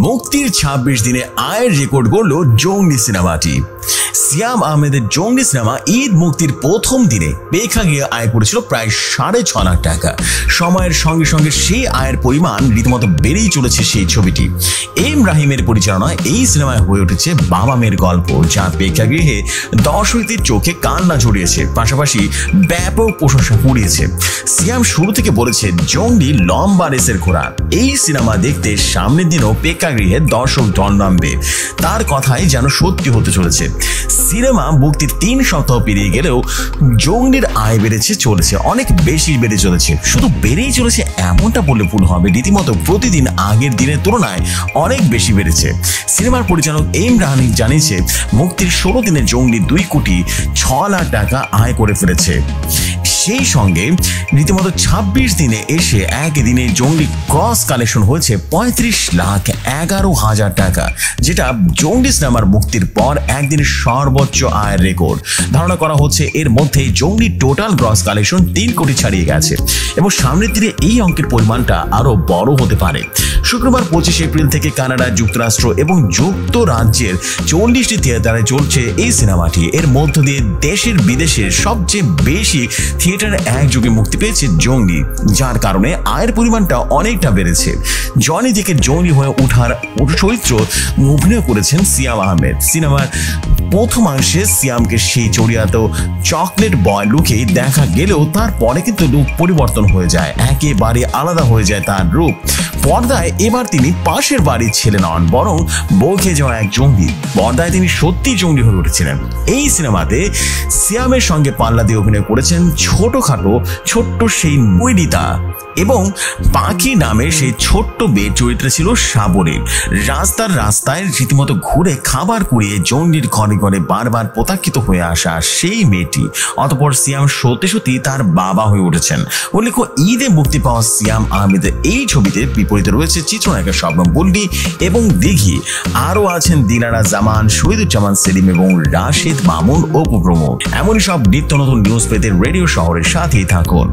মুক্তির ২৬ দিনে আয়ের রেকর্ড গড়ল জঙ্গলি সিনেমাটি। সিয়াম আহমেদের জঙ্গলি সিনেমা ঈদ মুক্তির প্রথম দিনে প্রেক্ষাগৃহে আয় করেছিল প্রায় ৬.৫ লাখ টাকা। সময়ের সঙ্গে সঙ্গে সেই আয়ের পরিমাণ রীতিমতো বেড়েই চলেছে। সেই ছবিটি এম রাহিমের পরিচালনায় এই সিনেমায় হয়ে উঠেছে বাবা মেয়ের গল্প, যা প্রেক্ষাগৃহে দর্শকদের চোখে কান্না জড়িয়েছে, পাশাপাশি ব্যাপক প্রশংসা কুড়িয়েছে। সিয়াম শুরু থেকে বলেছে জঙ্গলি লম্বা রেসের ঘোড়া। এই সিনেমা দেখতে সামনের দিনও প্রেক্ষাগৃহে দর্শক ঢল নামবে, তার কথাই যেন সত্যি হতে চলেছে। সিনেমা মুক্তির ৩ সপ্তাহ পেরিয়ে গেলেও জঙ্গলির আয় বেড়েছে চলেছে, অনেক বেশি বেড়ে চলেছে। শুধু বেড়েই চলেছে এমনটা বললে ভুল হবে, রীতিমতো প্রতিদিন আগের দিনের তুলনায় অনেক বেশি বেড়েছে। সিনেমার পরিচালক এম রাহিম জানিয়েছে মুক্তির ১৬ দিনে জঙ্গলি ২.৬ লাখ টাকা আয় করে ফেলেছে। সেই সঙ্গে রীতিমতো ২৬ দিনে এসে একদিনে জঙ্গলি ক্রস কালেকশন হয়েছে ৩৫,১১,০০০ টাকা, যেটা জঙ্গলি সিনেমার মুক্তির পর একদিনে সর্বোচ্চ আয়ের রেকর্ড। ধারণা করা হচ্ছে এর মধ্যে জঙ্গলি টোটাল গ্রস কালেকশন ৩ কোটি ছাড়িয়ে গেছে এবং সামনের দিনে এই অঙ্কের পরিমাণটা আরো বড় হতে পারে। শুক্রবার ২৫ এপ্রিল থেকে কানাডা, যুক্তরাষ্ট্র এবং যুক্তরাজ্যের ৪০টি থিয়েটারে চলছে এই সিনেমাটি। এর মধ্য দিয়ে দেশের বিদেশের সবচেয়ে বেশি থিয়েটারে একযোগে মুক্তি পেয়েছে জঙ্গলি, যার কারণে আয়ের পরিমাণটা অনেকটা বেড়েছে। জনি থেকে জঙ্গলি হয়ে ওঠার চরিত্র অভিনয় করেছেন সিয়াম আহমেদ। সিনেমার প্রথমাংশে সিয়ামকে সেই চরিত্র চকলেট বয় লুকেই দেখা গেলেও তারপরে কিন্তু লুক পরিবর্তন হয়ে যায়, একেবারে আলাদা হয়ে যায় তার রূপ। পর্দায় এবার তিনি পাশের বাড়ির ছেলে নন, বরং বউ খেয়ে যাওয়া এক জঙ্গলি। পর্দায় তিনি সত্যি জঙ্গলি হয়ে উঠেছিলেন। এই সিনেমাতে সিয়ামের সঙ্গে পাল্লা দিয়ে অভিনয় করেছেন ছোট্ট সেই নৈনিতা এবং পাখি নামের সেই ছোট্ট মেয়ের চরিত্রে ছিল সাবরীন। রাস্তায় রীতিমতো ঘুরে খাবার কুড়িয়ে জঙ্গলির ঘরে ঘরে বারবার প্রত্যাখ্যিত হয়ে আসা সেই মেয়েটি। অতঃপর সিয়াম সত্যি তার বাবা হয়ে উঠেছেন। উল্লেখ্য, ঈদে মুক্তি পাওয়া সিয়াম আহমেদের এই ছবিতে বিপরীতে রয়েছে চিত্রনায়িকা শবনম বুল্লি এবং দিঘি। আরও আছেন দিলারা জামান, শহীদুজ্জামান সেলিম এবং রাশেদ মামুন ও প্রমুখ। এমনই সব নিত্য নতুন নিউজ পেতে রেডিও শহরের সাথেই থাকুন।